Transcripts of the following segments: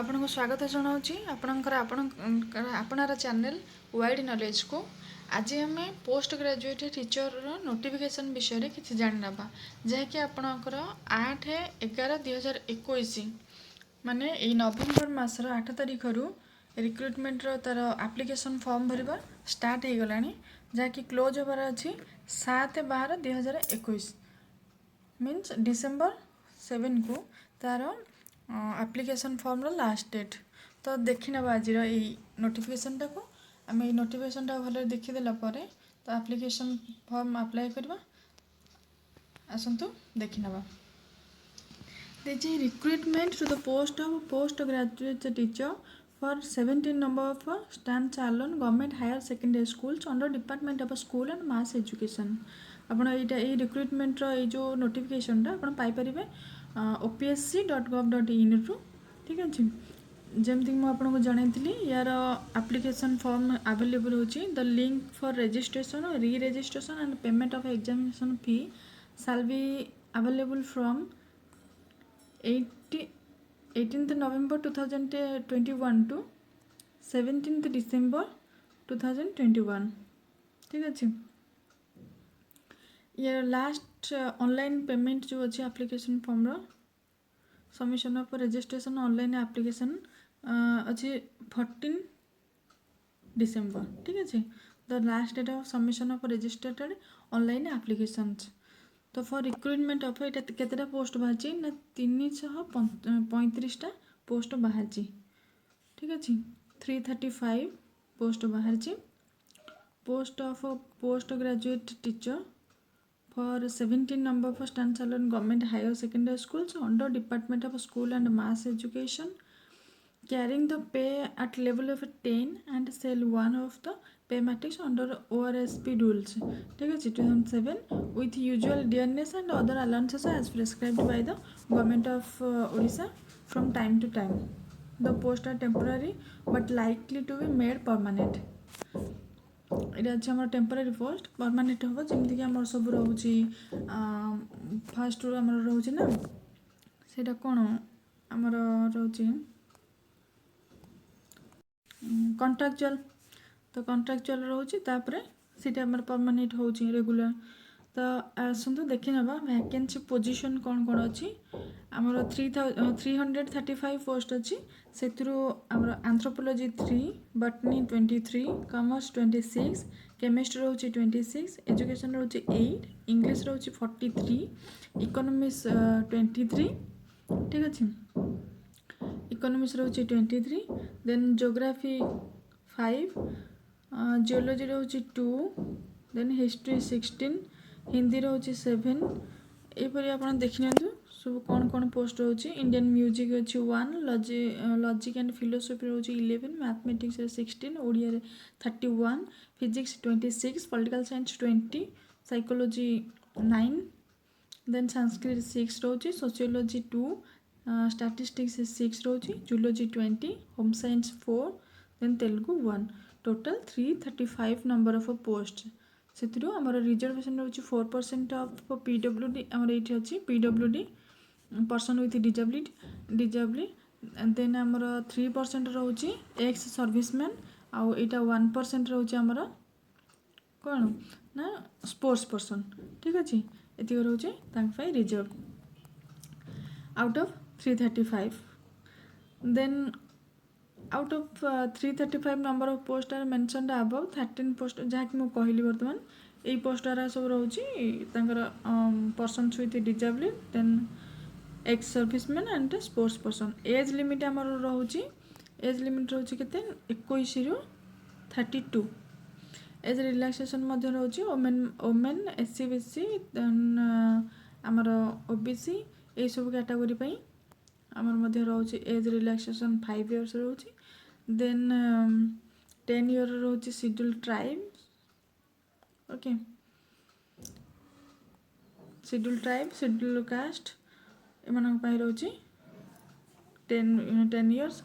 आपनको स्वागत जनाऊँगी आपणर channel wide knowledge को। आज आम पोस्ट ग्रेजुएट टीचर नोटिफिकेशन विषय किसी जाना जहाँकि आपणकर 8/11/2021 माने यही नवेम्बर मासर 8 तारिख रिक्रुटमेंट तार एप्लिकेशन फॉर्म भरवा स्टार्ट हो गला जहाँकि क्लोज होबार अच्छी 7/12/2021 मीन्स डिसेम्बर 7 को तार एप्लिकेशन फॉर्म लास्ट डेट। तो देखी ना आज नोटिफिकेशन को आम ये नोटिफिकेशन भले देखीदेला तो एप्लिकेशन फॉर्म अप्लाई करवा आसतु देखी नवा। देखिए recruitment to the post of post graduate teacher for 17 number of standalone government higher secondary schools under department of school and mass education. आपड़ ये रिक्रुटमेंट जो नोटिफिकेशन आप पाइपर opsc.gov.in रु ठीक अच्छे। जमती मुझे जनई यार एप्लिकेशन फॉर्म अवेलेबल होची द लिंक फॉर रजिस्ट्रेशन री registration and payment of examination fee shall be available from 18th November 2021 to 17th December 2021 ठीक अच्छे। यार लास्ट ऑनलाइन पेमेंट जो अच्छी एप्लिकेशन फॉर्म रो submission of registration online application अच्छी 14 December ठीक अच्छे। The last date of submission of registered online applications. तो फॉर रिक्रुटमेंट ऑफ ये केतेटा पोस्ट बाहर ना 335 पोस्ट बाहर ठीक अच्छे। 335 पोस्ट बाहर post of post graduate teacher for 17 number for stand salon government higher secondary schools under department of school and mass education carrying the pay at level of 10 and cell 1 of the pay matrix under ORSP rules ठीक है 2007 with usual dearness and other allowances as prescribed by the government of Odisha from time to time. The posts are temporary but likely to be made permanent. ये अच्छे आम temporary post permanent हम जमीक आम सब रोचे fast रू आम रोचे ना सेटा कौन आमर रोचे कॉन्ट्रैक्चुअल। तो कॉन्ट्रैक्चुअल रोचे सीटा आम परमानेंट हो रेगुलर। तो आसतु देखी ना वैकेंसी पोजीशन कौन कौन अच्छी आमर 335 पोस्ट अच्छी से एंथ्रोपोलॉजी 3 बटनी 23 कॉमर्स 26 केमिस्ट्री रोचे 26 एजुकेशन रोचे 8 इंग्लिश रोचे 43 इकोनॉमिक्स 23 ठीक अच्छे। इकोनॉमिक्स रोचे 23 देन ज्योग्राफी 5 जियोलॉजी रोचे 2 देन हिस्ट्री 16 हिंदी रोचे 7 यहपरी आप देखी सब कौन कौन पोस्ट रोचे। इंडियन म्यूजिक अच्छी 1 लॉजिक एंड फिलोसफी रोचे 11 mathematics 16 Odia 31 physics 26 political science 20 psychology 9 then Sanskrit 6 रोचे सोशियोलॉजी 2 स्टैटिस्टिक्स 6 रोचे zoology 20 home science 4 then Telugu 1 total 335 number of post से आमर रिजर्वेशन रोचे 4% ऑफ PWD आमर ये अच्छी PWD person with disability then आमर 3% रोचे एक्स सर्विसमैन आउ यहाँ 1% रोचे आमर कौन ना स्पोर्ट्स पर्सन ठीक अच्छे। ये रोचे reserve out of 335 then out of 335 number of post are mentioned above 13 post जहाँकि मुझे कहली बर्तमान यही पोस्ट आरा सब रोचे persons with disability then ex serviceman and sports person. Age limit आमर रोचे एज लिमिट रोचे के 21 रु 32 एज रिलैक्सेशन रोचे ओमेन SC BC देन आमर OBC यही सब कैटेगोरी आमर रोचे एज रिलैक्सेशन 5 years रोचे देन 10 year रोचे schedule tribe okay schedule tribe schedule caste एमानक रोचे 10 years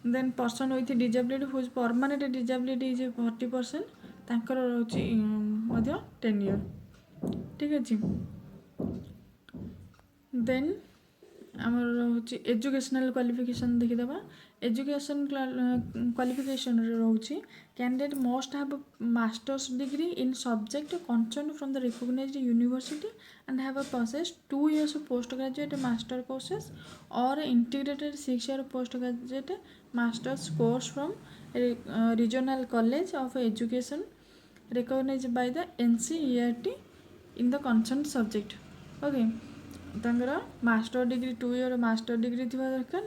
then person with disability whose permanent disability is 40% तांकर रोचे 10 year ठीक अच्छे। देन आमर रोचे एजुकेशनल क्वालिफिकेशन देखीदेवा एजुकेशन क्वालिफिकेशन रोचे candidate must have master's degree in subject concern from the recognised university and have a process 2 years of postgraduate master courses or integrated 6 year postgraduate master's course from regional college of education recognized by the NCERT in the concerned subject. Okay, ତାଙ୍କର master degree 2 year master degree ଥିବା ଦରକାର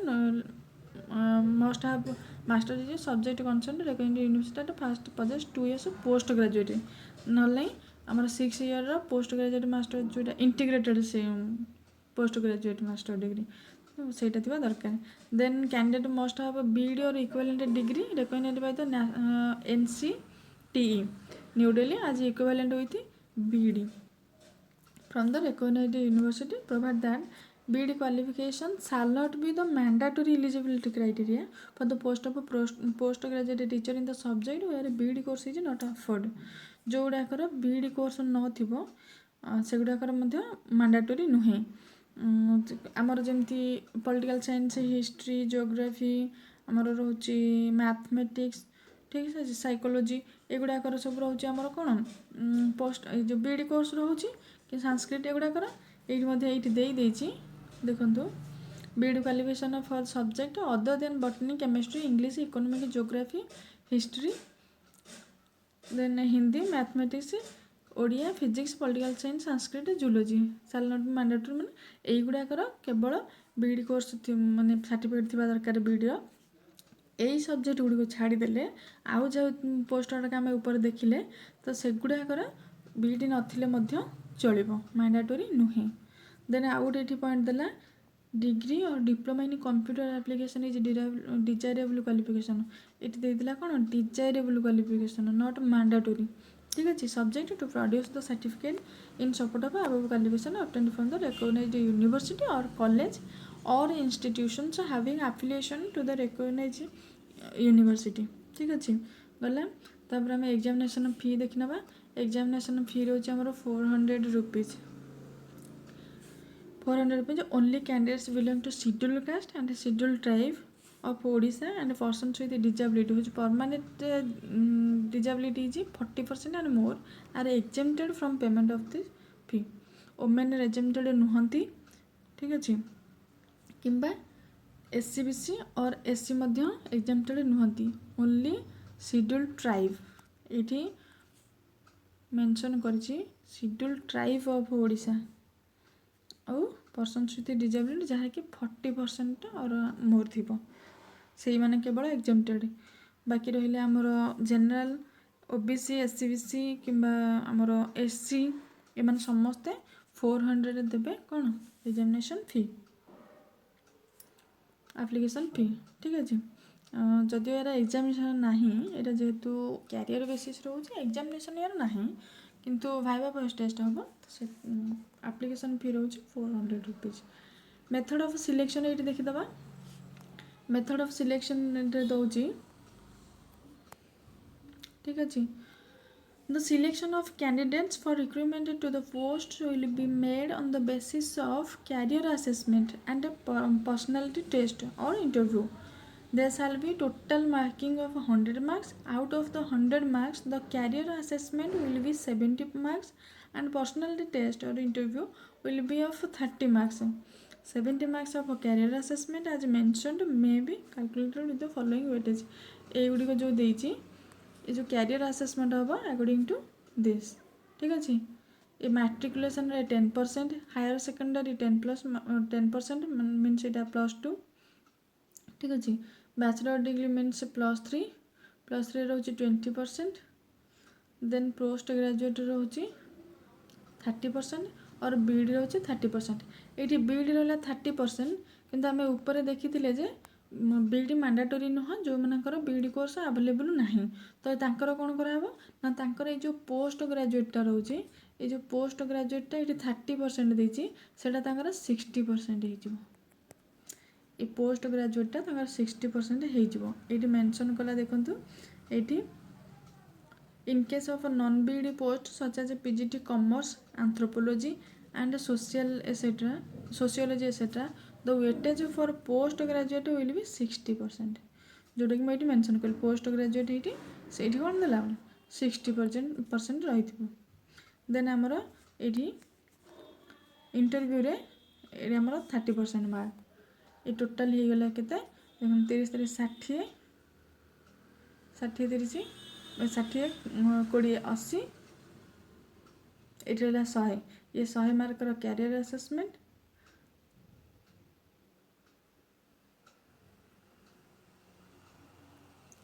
must have master degree subject concern recognised university first possess 2 years post graduate ନହେଲେ ନାହିଁ ଆମର 6 ଇୟରର post graduate master ଯେଉଁଟା integrated ସେ post graduate master degree ସେଇଟା ଥିବା ଦରକାର then candidate must have BEd or equivalent degree recognised by the NCTE New Delhi as equivalent with BEd from the recognized university provide that BEd qualification shall not be the mandatory eligibility criteria for the post of a postgraduate teacher in the subject where BEd course is not offered. जो गुड़ाकर BEd course नथिबो से गुड़ाकर मध्य mandatory नुहे आमर जमती political science history geography आमर रोची mathematics ठीक है psychology एगुड़ाकर सब रोचे आमर कौन पोस्ट जो BEd कोर्स रोची कि संस्कृत एगुड़ाकर ये देखु BEd qualification for subject other than botany chemistry English economic geography history then Hindi mathematics Odia physics political science Sanskrit zoology shall not be mandatory माने एगुड़ाकर केवल BEd कोर्स माने सर्टिफिकेट थिबा दरकार BEd यही सब्जेक्ट गुड़ी को छाड़देले आउ जो पोस्ट गुड़ाक आम ऊपर देखिले तो सेगुड़ाकर BEd नथिले मध्य चलिबो मैंडेटरी नुहे देन आउ गोटे ये पॉइंट देला डिग्री और diploma in computer application is desirable qualification ये देला कौन डिजायरेबल क्वालिफिकेशन नॉट मैंडेटरी ठीक अच्छे subject to produce the certificate in support of above qualification obtained from the recognised university और कॉलेज और institutions having affiliation to the recognised university ठीक अच्छे गला तापर आम एग्जामिनेशन फी देखी ना एग्जामिनेशन फी रोचे आमर 400 rupees 400 rupees only candidates belong to scheduled caste and scheduled tribe of Odisha and persons with disability whose permanent disability is 40% and more are exempted from payment of this fee. Women are exempted नुहंती ठीक अच्छे किंबा SC/BC और SC मध्य exempted नुहंती only scheduled tribe ये mention करिछि scheduled tribe of Odisha और पर्सन्स विथ डिजेबिलिटी जहाँकि 40% और मोर थी से मैंने केवल एग्जेम्प्टेड बाकी रही आमर जनरल OBC SC/BC किंबा आमर SC एम समस्ते 400 देवे कौन एग्जामिनेशन फी एप्लिकेशन फी ठीक अच्छे जदि यार एग्जामिनेशन नहीं ये जेहेतु कैरियर बेसिस रोचे एग्जामिनेशन यार नहीं किंतु भाइबा फर्स्ट टेस्ट हम तो एप्लिकेशन फी रोचे 400 रुपीज मेथड ऑफ सिलेक्शन ये देखीदबा मेथड ऑफ सिलेक्शन दौची ठीक अच्छे the selection of candidates for recruitment to the post will be made on the basis of career assessment and personality test और interview There shall be total marking of 100 marks. Out of the 100 marks, the career assessment will be 70 marks and personality test or interview will be of 30 marks. 70 marks of career assessment as mentioned may be calculated with the following weightage. एगुड़िक जो देइछि ये जो career assessment हम according to this ठीक अच्छे ये matriculation 10% higher secondary 10% means ये +2 ठीक अच्छे बैचलर डिग्री मीन्स +3 रोचे 20% देन पोस्ट ग्रेजुएट रोचे 30% और BEd रोचे 30% ये BEd रहा 30% किंतु आम ऊपर देखी जे BEd मैंडेटरी नुह जो मानकर BEd कोर्स अवेलेबल नहीं तो तांकर कौन कराहब ना तांकर ये जो पोस्ट ग्रेजुएटटा रोचे ये जो पोस्ट ग्रेजुएटटा ये 30% देछि सेटा तांकर 60% हो ये पोस्ट ग्रेजुएटटा तांकर 60% हो ये मेंशन कला देखंतु ये in case of non BEd post such as PGT commerce anthropology and social etc sociology etc the weightage for post graduate will be 60%, जोटा कि मुझे मेंशन कल पोस्ट ग्रेजुएट ये से कौन देला 60% रही। देन आमर ये इंटरव्यू रे ये आमर 30% मार्क, ये टोटाल हो गला के 30 30 60 60 30 60 20 80 ये रहा 100, ये 100 mark career assessment.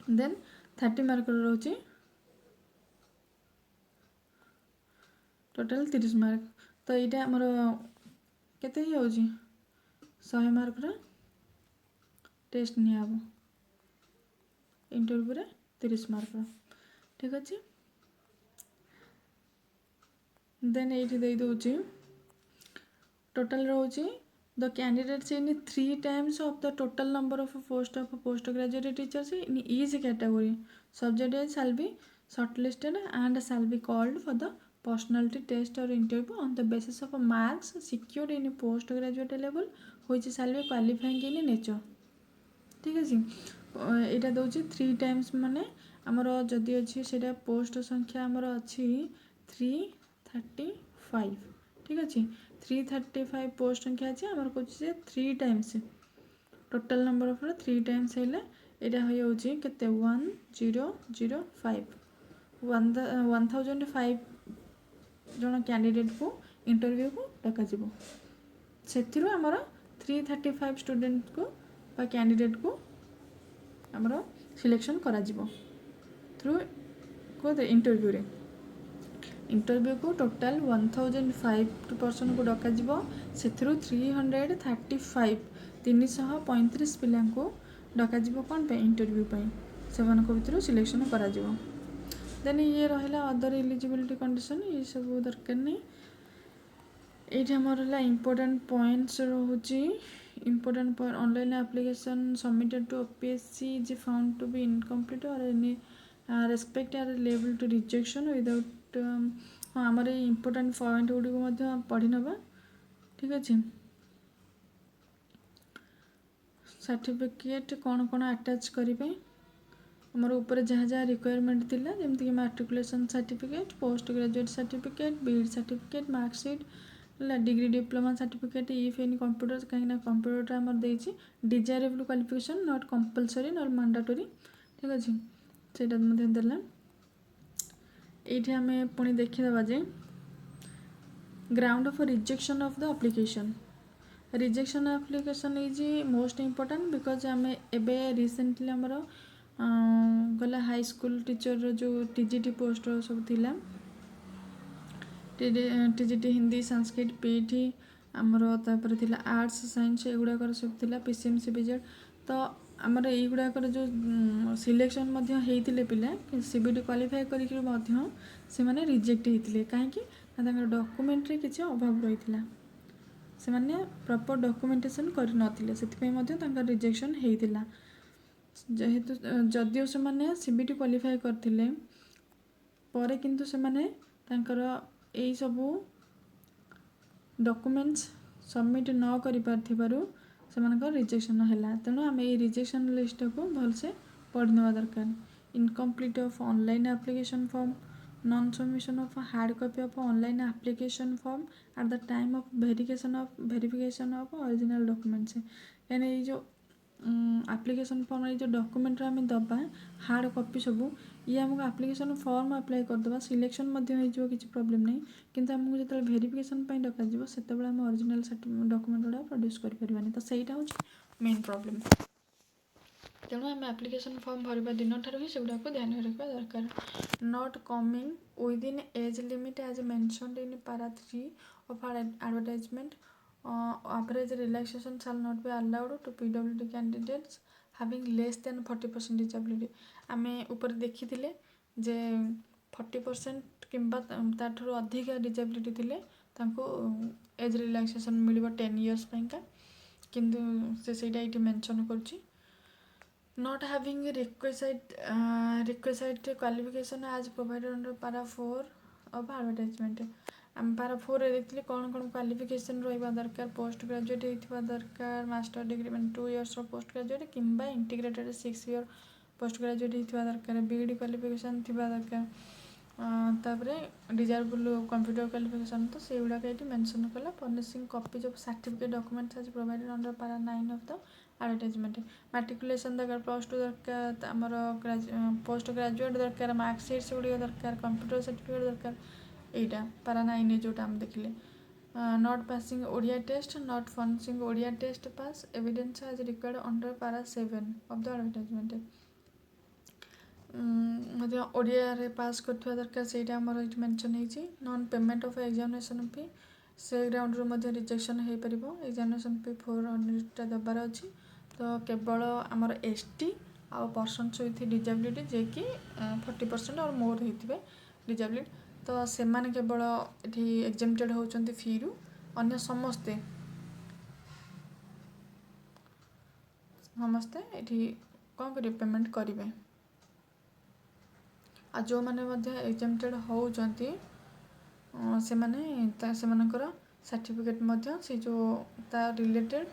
Then 30 mark रोचे टोटाल 30 मार्क। तो ये आमर केते ही होची 100 मार्क टेस्ट निया इंटरव्यू रे 30 मार्क। ठीक अच्छे। देन ये दे दूची टोटाल रोचे the candidates in 3 times of the total number of postgraduate teachers in each category subject shall be shortlisted and shall be called for the personality test or interview on the basis of marks secured in postgraduate level which shall be qualifying in nature। ठीक अच्छे। यहाँ दूसरी 3 times माने आमर जदि अच्छी से post संख्या आमर अच्छी 335। ठीक अच्छे। 335 पोस्ट संख्या अच्छे आमर कहे 3 times total number of 3 times है यहाँ होते 1005 1005 जन कैंडिडेट को इंटरव्यू को डक से आमर 335 स्टूडेंट को कैंडिडेट को आमर सिलेक्शन करा थ्रू को इंटरव्यू रे। इंटरव्यू को टोटाल 1005 पर्सन को डक से 335 335 पिला को डक कौन पे इंटरव्यू से भर सिलेक्शन करा। देन ये रहा अदर एलिजिबिलिटी कंडीशन ये सब दरकार नहीं। ये आमर इम्पोर्टेंट पॉइंट्स रोचे important point online application submitted to OPSC is found to be incomplete और any respect are liable to rejection without हाँ आमर इम्पोर्टेंट पॉइंट गुड़ी पढ़ी नवा। ठीक अच्छे। सर्टिफिकेट कौन कौन अटैच करें आमर ऊपर जहाँ जहाँ रिक्वायरमेंट थिला जमीक matriculation certificate post graduate certificate BEd certificate marksheet degree diploma certificate if any computer कहीं कंप्यूटर आमर देती desirable qualification not compulsory not mandatory. ठीक अच्छे। से देला ये आम पुणी देखीदे जे ground of rejection of the application rejection application is most important because आम एबे रिसेंटली आमर गला हाई स्कूल टीचर जो टीजीटी पोस्ट सब थिला टीजीटी हिंदी संस्कृत पीटी आमर तापर थिला आर्ट्स साइंस एगुड़ाकर सब थिला पीसीएमसी बीजेड। तो आमर युड़ाकर जो सिलेक्शन होते पिला सीबीटी क्वालिफाई करके रिजेक्ट होते कहीं डॉक्यूमेंट रे किसी अभाव रही से प्रॉपर डॉक्यूमेंटेशन करनथिले से रिजेक्शन होता जेहेतु जदिओ से सीबीटी क्वालिफाई करथिले परे किंतु से माने तांकर एई सबू डॉक्यूमेंट्स सबमिट न करि पारथिबारु सेमानकर रिजेक्शन हैला। तेणु आम ये रिजेक्शन लिस्ट को भलसे पढ़ने दरकार। Incomplete of online application form non submission of hard copy of online application form at the time of verification of original documents. यानी ये जो एप्लिकेशन फॉर्म जो डॉक्यूमेंट आम दबा हार्ड कॉपी सबू ये आमको एप्लिकेशन फॉर्म अप्लाई करदे सिलेक्शन किसी प्रॉब्लम नहीं किंतु आमको जो वेरिफिकेशन डक से आम ओरिजिनल डॉक्यूमेंट गुड़ा प्रोड्यूस करें तो सहीटा हूँ मेन प्रॉब्लम। तेणु आम एप्लिकेशन फॉर्म भरवा दिन ठार ही सेगुड़ा को ध्यान रखा दरकार। Not coming within age limit as mentioned in para 3 of advertisement average relaxation shall not be allowed to PWD candidates having less than 40% disability। आमे ऊपर देखी थिले जे 40% किंबा ताठर अधिक डिजेबिलिटी थिले तांको एज रिलैक्सेशन मिलिबो 10 इयर्स पैंका किंतु से सेटा इटी मेंशन करछि। not having requisite qualification as provided under para 4 of advertisement आम पारा 4 रे देखिए कौन कौन क्वालिफिकेशन रहा दरकार पोस्ट ग्रेजुएट होता दरकार मास्टर डिग्री मैंने 2 इयर्स पोस्ट ग्रेजुएट किंबा इंटीग्रेटेड 6 ईयर पोस्ट ग्रेजुएट होता दरकार बीईडी क्वालिफिकेशन थी दरकार तापर डिजायरेबल कंप्यूटर क्वालिफिकेशन तो से गुड़ाक ये मेंशन कला furnishing copies of certificate documents as provided under para 9 of the advertisement matriculation दरकार प्लस 2 दरकार आमर पोस्ट ग्रेजुएट दरकार मार्कशीट्स गुड़िक दरकार कंप्यूटर सर्टिफिकेट दरकार एटा पारा 9 जोटा आम देखिले not passing Odia test not furnishing Odia test pass evidence as required under para 7 of the advertisement Odia pass कर दरकार से मेंशन होती non payment of examination fee से ग्राउंड रू रिजेक्शन हो पार एग्जामिनेशन फी 400 देवार अच्छी तो केवल आमर एसटी आउ पर्सनस विथ डिजेबिलिटी जे कि 40% और मोर होते डिजेबिलिटी तो से केवल ये एग्जेम्प्टेड होती फी रु अन्य समस्ते ये कौन कर पेमेंट करेंगे आ जो मैंने एग्जेम्प्टेड होती से सर्टिफिकेट से जो ता रिलेटेड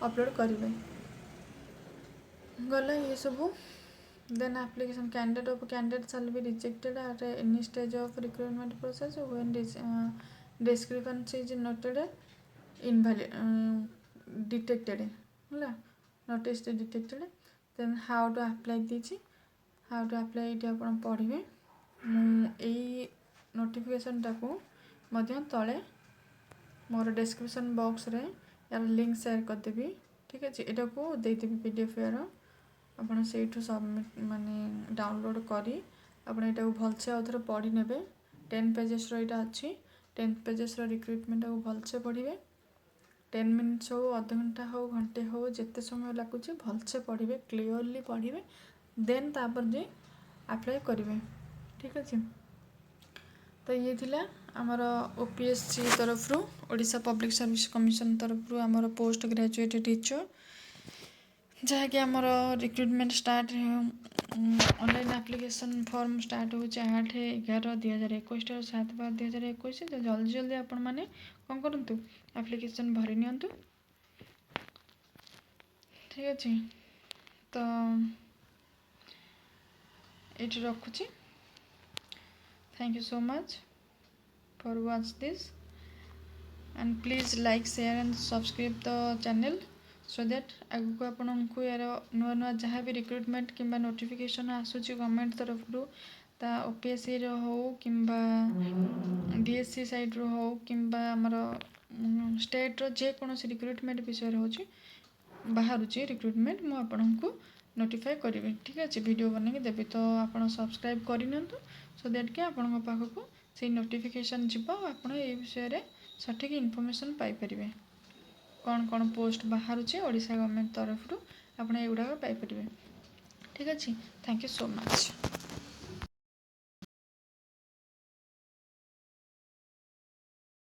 अपलोड करेंगे गला ये सब then application candidate shall be rejected at any stage of recruitment process when discrepancy is noted invalid detected है notice detected then how to apply दीजिए हाउ टू अप्लाई ये आप पढ़े मुझे नोटिफिकेशन टाको तले मोर डिस्क्रिप्शन बॉक्स रे यार लिंक शेयर करदेवी ठीक अच्छे यहाँ को देदेवी पीडीएफ यार आपड़ से सबमिट माने डाउनलोड करी आपड़ यहाँ भलसे आउ थे पढ़ी ने 10 पेजेस रहा अच्छी 10 पेजेस रिक्रुटमेंट को भलसे पढ़े 10 मिनिट्स हो अध घंटा हो घंटे हो जिते समय लगुच भलसे पढ़े क्लीयरली पढ़े देन तापर जे अप्लाई करेंगे ठीक अच्छे तो ये थिला आमर ओपीएससी तरफ रू ओडिशा पब्लिक सर्विस कमिशन तरफ रू आमर पोस्ट ग्रेजुएट टीचर जहाँकि आमर recruitment start online application form start हो 8/11/2021 7/12/2021 तो जल्दी जल्दी आपण मैंने कौन करूँ एप्लिकेशन भरी नियंतु ठीक अच्छे तो ये रखुची thank you so much for watch this and please like share and subscribe the channel so that आगु आपको यार नुआ नुआ जहाँ भी रिक्रुटमेंट किंबा नोटिफिकेशन आसूची गवर्नमेंट तरफ रू ता ओपीएससी रो हो किंबा डीएससी साइड रो हो किंबा आमर स्टेट रो जे कौन रिक्रुटमेंट विषय होची बाहरुची रिक्रुटमेंट मु आपको नोटिफाई करी ठीक अच्छे वीडियो बन देवी तो आप सब्सक्राइब करनी सो दैट कि आपण पाखक से नोटिफिकेशन जीव आप विषय सठिक इनफॉरमेशन पाइपर कौन कौन पोस्ट बाहर ओडिशा गवर्नमेंट तरफ आप एगुड़ा पाइपर ठीक अच्छे थैंक यू सो मच।